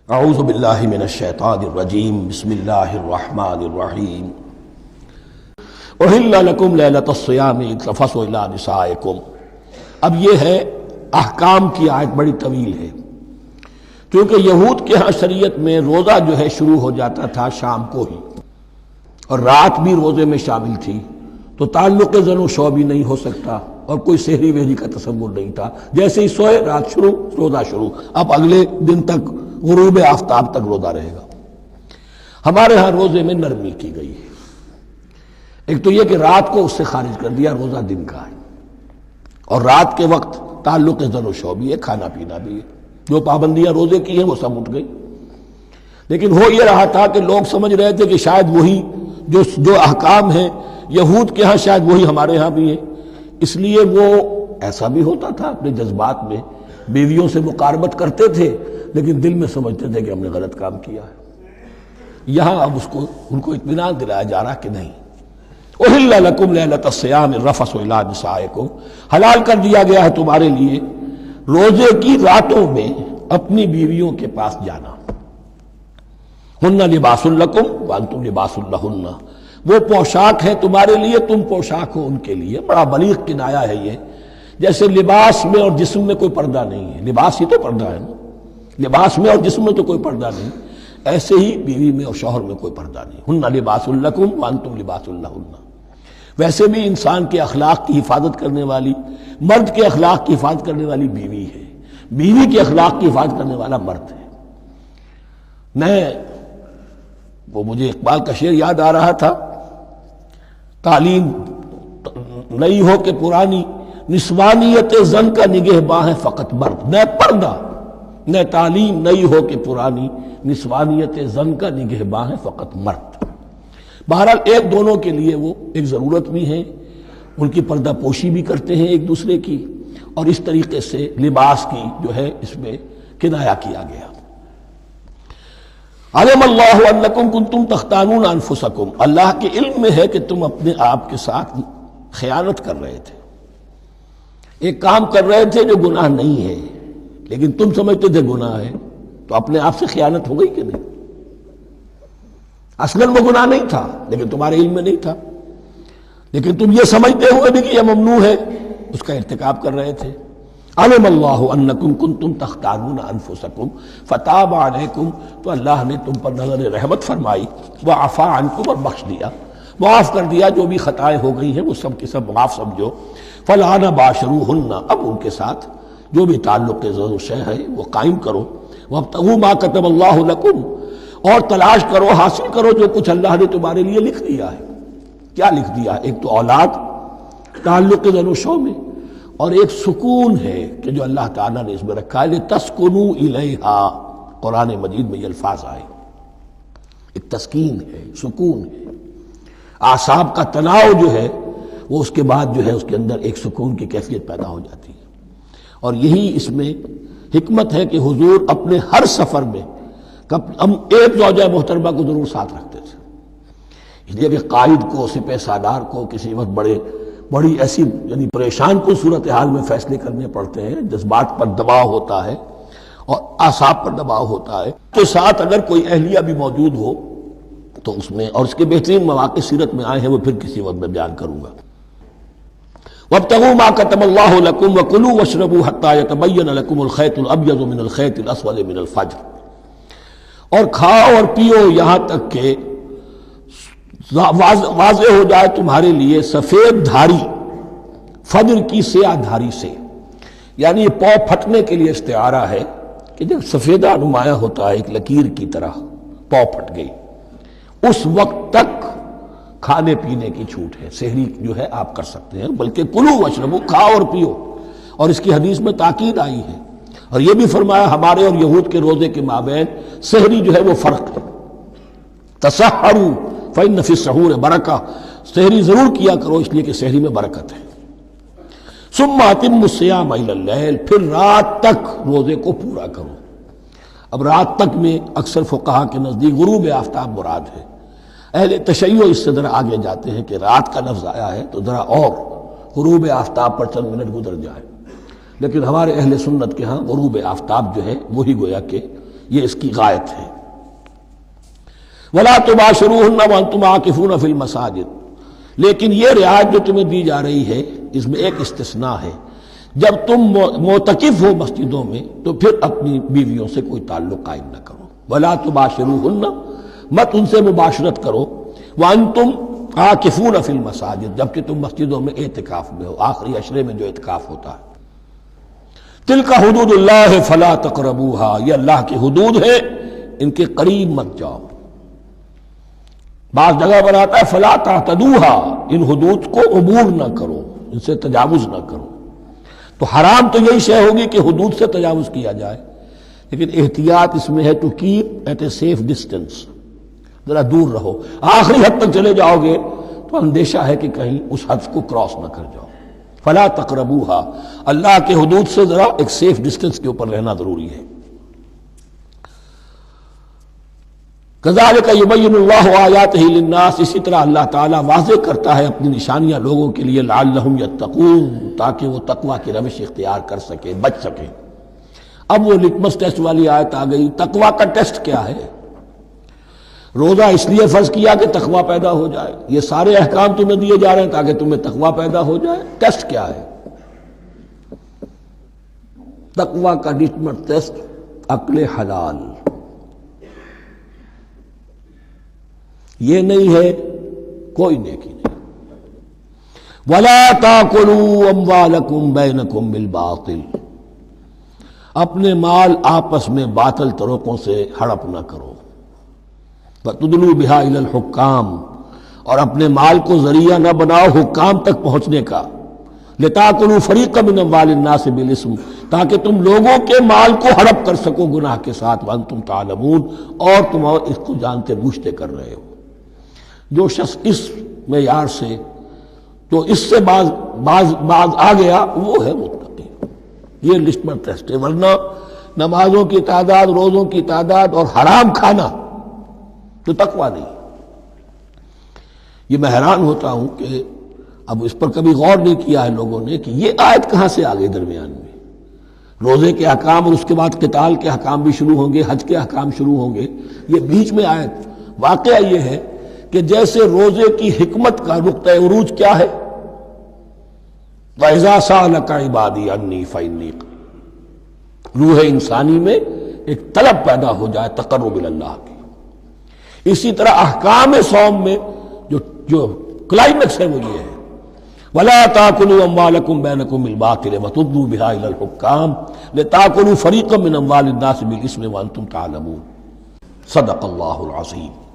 اعوذ باللہ من الشیطان الرجیم بسم اللہ الرحمن الرحیم احل لکم لیلۃ الصیام الرفث الی نسائکم۔ اب یہ ہے احکام کی آیت، بڑی طویل ہے، کیونکہ یہود کے ہاں شریعت میں روزہ جو ہے شروع ہو جاتا تھا شام کو ہی، اور رات بھی روزے میں شامل تھی، تو تعلق زن و شو بھی نہیں ہو سکتا اور کوئی سحری وحری کا تصور نہیں تھا۔ جیسے ہی سوئے رات شروع، روزہ شروع، اب اگلے دن تک غروب آفتاب تک روزہ رہے گا۔ ہمارے ہاں روزے میں نرمی کی گئی ہے، ایک تو یہ کہ رات کو اس سے خارج کر دیا، روزہ دن کا ہے، اور رات کے وقت تعلق زن و شو بھی ہے، کھانا پینا بھی ہے، جو پابندیاں روزے کی ہیں وہ سب اٹھ گئی۔ لیکن ہو یہ رہا تھا کہ لوگ سمجھ رہے تھے کہ شاید وہی جو احکام ہیں یہود کے ہاں شاید وہی ہمارے ہاں بھی ہے، اس لیے وہ ایسا بھی ہوتا تھا اپنے جذبات میں بیویوں سے مقاربت کرتے تھے، لیکن دل میں سمجھتے تھے کہ ہم نے غلط کام کیا ہے۔ یہاں اب ان کو اطمینان دلایا جا رہا کہ نہیں، احل لکم لیلۃ الصیام الرفث الی نسائکم، حلال کر دیا گیا ہے تمہارے لیے روزے کی راتوں میں اپنی بیویوں کے پاس جانا۔ ہن لباس لکم وانتم لباس لہن، وہ پوشاک ہے تمہارے لیے، تم پوشاک ہو ان کے لیے۔ بڑا بلیغ کنایا ہے یہ، جیسے لباس میں اور جسم میں کوئی پردہ نہیں ہے، لباس ہی تو پردہ ہے نا، لباس میں اور جسم میں تو کوئی پردہ نہیں، ایسے ہی بیوی میں اور شوہر میں کوئی پردہ نہیں۔ ہن لباس لکم وانتم لباس لہن۔ ویسے بھی انسان کے اخلاق کی حفاظت کرنے والی، مرد کے اخلاق کی حفاظت کرنے والی بیوی ہے، بیوی کے اخلاق کی حفاظت کرنے والا مرد ہے۔ وہ مجھے اقبال کا شعر یاد آ رہا تھا، تعلیم نئی ہو کہ پرانی، نسوانیت زن کا نگہباں ہے فقط مرد۔ نہ پردہ نہ تعلیم نئی ہو کہ پرانی، نسوانیت زن کا نگہباں ہے فقط مرد۔ بہرحال ایک دونوں کے لیے وہ ایک ضرورت بھی ہے، ان کی پردہ پوشی بھی کرتے ہیں ایک دوسرے کی، اور اس طریقے سے لباس کی جو ہے اس میں کنایا کیا گیا۔ علم اللہ انکم کنتم تختانون انفسکم، اللہ کے علم میں ہے کہ تم اپنے آپ کے ساتھ خیانت کر رہے تھے، ایک کام کر رہے تھے جو گناہ نہیں ہے، لیکن تم سمجھتے تھے گناہ ہے، تو اپنے آپ سے خیانت ہو گئی کہ نہیں؟ اصلاً وہ گناہ نہیں تھا لیکن تمہارے علم میں نہیں تھا، لیکن تم یہ سمجھتے ہوئے بھی کہ یہ ممنوع ہے، اس کا ارتکاب کر رہے تھے۔ علم اللہ انکم کنتم تختانون انفسکم فتاب علیکم، تو اللہ نے تم پر نظر رحمت فرمائی، وعفا عنکم، اور بخش دیا، معاف کر دیا، جو بھی خطائیں ہو گئی ہیں وہ سب کے سب معاف سمجھو۔ فالآن باشروہن، اب ان کے ساتھ جو بھی تعلق زو شے ہے وہ قائم کرو۔ وابتغوا ما کتب اللہ لکم، اور تلاش کرو، حاصل کرو جو کچھ اللہ نے تمہارے لیے لکھ دیا ہے۔ کیا لکھ دیا ہے؟ ایک تو اولاد، تعلق زن و شو میں، اور ایک سکون ہے کہ جو اللہ تعالیٰ نے اس میں رکھا ہے، لِتَسْكُنُوا إِلَيْهَا، قرآن مجید میں یہ الفاظ آئے، ایک تسکین ہے، سکون ہے، اعصاب کا تناؤ جو ہے وہ اس کے بعد جو ہے اس کے اندر ایک سکون کی کیفیت پیدا ہو جاتی ہے۔ اور یہی اس میں حکمت ہے کہ حضور اپنے ہر سفر میں ہم ایک زوجہ محترمہ کو ضرور ساتھ رکھتے تھے، اس لیے کہ قائد کو، سپہ سالار کو کسی وقت بڑی ایسی یعنی پریشان کن صورتحال میں فیصلے کرنے پڑتے ہیں، جذبات پر دباؤ ہوتا ہے اور اعصاب پر دباؤ ہوتا ہے، تو ساتھ اگر کوئی اہلیہ بھی موجود ہو تو اس میں، اور اس کے بہترین مواقع سیرت میں آئے ہیں، وہ پھر کسی وقت میں بیان کروں گا۔ وابتغوا ما كتب الله لكم وكلوا واشربوا حتى يتبين لكم الخيط الابيض من الخيط الاسود من الفجر، اور کھاؤ اور پیو یہاں تک کہ واضح ہو جائے تمہارے لیے سفید دھاری فجر کی سیاہ دھاری سے، یعنی یہ پاؤں پھٹنے کے لیے استعارہ ہے کہ جب سفیدہ نمایاں ہوتا ہے ایک لکیر کی طرح، پاؤں پھٹ گئی، اس وقت تک کھانے پینے کی چھوٹ ہے، سحری جو ہے آپ کر سکتے ہیں، بلکہ کلو واشربو، کھاؤ اور پیو، اور اس کی حدیث میں تاکید آئی ہے، اور یہ بھی فرمایا ہمارے اور یہود کے روزے کے مابین سحری جو ہے وہ فرق ہے۔ تسحروا فإن فی السحور برکہ، سحری ضرور کیا کرو اس لیے کہ سحری میں برکت ہے۔ ثم اتموا الصیام الی اللیل، پھر رات تک روزے کو پورا کرو۔ اب رات تک میں اکثر فقہا کے نزدیک غروب آفتاب مراد ہے، اہل تشیع اس سے ذرا آگے جاتے ہیں کہ رات کا لفظ آیا ہے تو ذرا اور غروب آفتاب پر چند منٹ گزر جائے، لیکن ہمارے اہل سنت کے ہاں غروب آفتاب جو ہے وہی گویا کہ یہ اس کی غایت ہے۔ وَلَا تُبَاشِرُوهُنَّ وَأَنْتُمْ عَاكِفُونَ فِي الْمَسَاجِدِ، لیکن یہ رعایت جو تمہیں دی جا رہی ہے اس میں ایک استثناء ہے، جب تم معتکف ہو مسجدوں میں تو پھر اپنی بیویوں سے کوئی تعلق قائم نہ کرو۔ وَلَا تُبَاشِرُوهُنَّ، مت ان سے مباشرت کرو، وَأَنْتُمْ عَاكِفُونَ فِي الْمَسَاجِدِ، جبکہ تم مسجدوں میں اعتکاف میں ہو، آخری عشرے میں جو اعتکاف ہوتا ہے۔ تِلْكَ حُدُودُ اللَّهِ فَلَا تَقْرَبُوهَا، یہ اللہ کی حدود ہے، ان کے قریب مت جاؤ۔ بعض جگہ پر آتا ہے فلا تعتدوها، ان حدود کو عبور نہ کرو، ان سے تجاوز نہ کرو۔ تو حرام تو یہی شے ہوگی کہ حدود سے تجاوز کیا جائے، لیکن احتیاط اس میں ہے to keep at a safe distance, ذرا دور رہو۔ آخری حد تک چلے جاؤ گے تو اندیشہ ہے کہ کہیں اس حد کو کراس نہ کر جاؤ۔ فلا تقربوها، اللہ کے حدود سے ذرا ایک سیف ڈسٹینس کے اوپر رہنا ضروری ہے۔ کذالک یبین اللہ آیاتہ للناس، اسی طرح اللہ تعالیٰ واضح کرتا ہے اپنی نشانیاں لوگوں کے لیے، لعلہم یتقون، تاکہ وہ تقوی کی روش اختیار کر سکیں، بچ سکیں۔ اب وہ لٹمس ٹیسٹ والی آیت آ گئی، تقوی کا ٹیسٹ کیا ہے؟ روزہ اس لیے فرض کیا کہ تقوی پیدا ہو جائے، یہ سارے احکام تمہیں دیے جا رہے ہیں تاکہ تمہیں تقوی پیدا ہو جائے۔ ٹیسٹ کیا ہے؟ تقوی کا لٹمس ٹیسٹ عقل حلال، یہ نہیں ہے کوئی نیکی نہیں۔ وَلَا تَأْكُلُوا أَمْوَالَكُمْ بَيْنَكُمْ بِالْبَاطِلِ، اپنے مال آپس میں باطل طریقوں سے ہڑپ نہ کرو۔ وَتُدْلُوا بِهَا إِلَى الْحُكَّامِ، اور اپنے مال کو ذریعہ نہ بناؤ حکام تک پہنچنے کا۔ لِتَأْكُلُوا فَرِيقًا مِنْ أَمْوَالِ النَّاسِ بِالْإِثْمِ، تاکہ تم لوگوں کے مال کو ہڑپ کر سکو گناہ کے ساتھ، وَأَنْتُمْ تَعْلَمُونَ، اور تم اس کو جانتے بوجھتے کر رہے ہو۔ جو شخص اس معیار سے تو اس سے باز آ گیا وہ ہے متقی۔ یہ لٹمس ٹیسٹ ہے، ورنہ نمازوں کی تعداد، روزوں کی تعداد اور حرام کھانا تو تقویٰ نہیں۔ یہ میں حیران ہوتا ہوں کہ اب اس پر کبھی غور نہیں کیا ہے لوگوں نے کہ یہ آیت کہاں سے آ گئی درمیان میں۔ روزے کے احکام اور اس کے بعد قتال کے احکام بھی شروع ہوں گے، حج کے احکام شروع ہوں گے، یہ بیچ میں آیت۔ واقعہ یہ ہے کہ جیسے روزے کی حکمت کا نقطہ عروج کیا ہے، وَإِذَا سَأَلَكَ عِبَادِي عَنِّي فَإِنِّي قَرِيبٌ، روح انسانی میں ایک طلب پیدا ہو جائے تقرب اللہ کی۔ اسی طرح احکام صوم میں جو کلائمیکس ہے وہ یہ ہے، وَلَا تَأْكُلُوا أَمْوَالَكُمْ بَيْنَكُمْ بِالْبَاطِلِ وَتُدْلُوا بِهَا إِلَى الْحُكَّامِ لِتَأْكُلُوا فَرِيقًا مِنْ أَمْوَالِ النَّاسِ بِالْإِثْمِ وَأَنْتُمْ تَعْلَمُونَ۔ صدق اللہ العظیم۔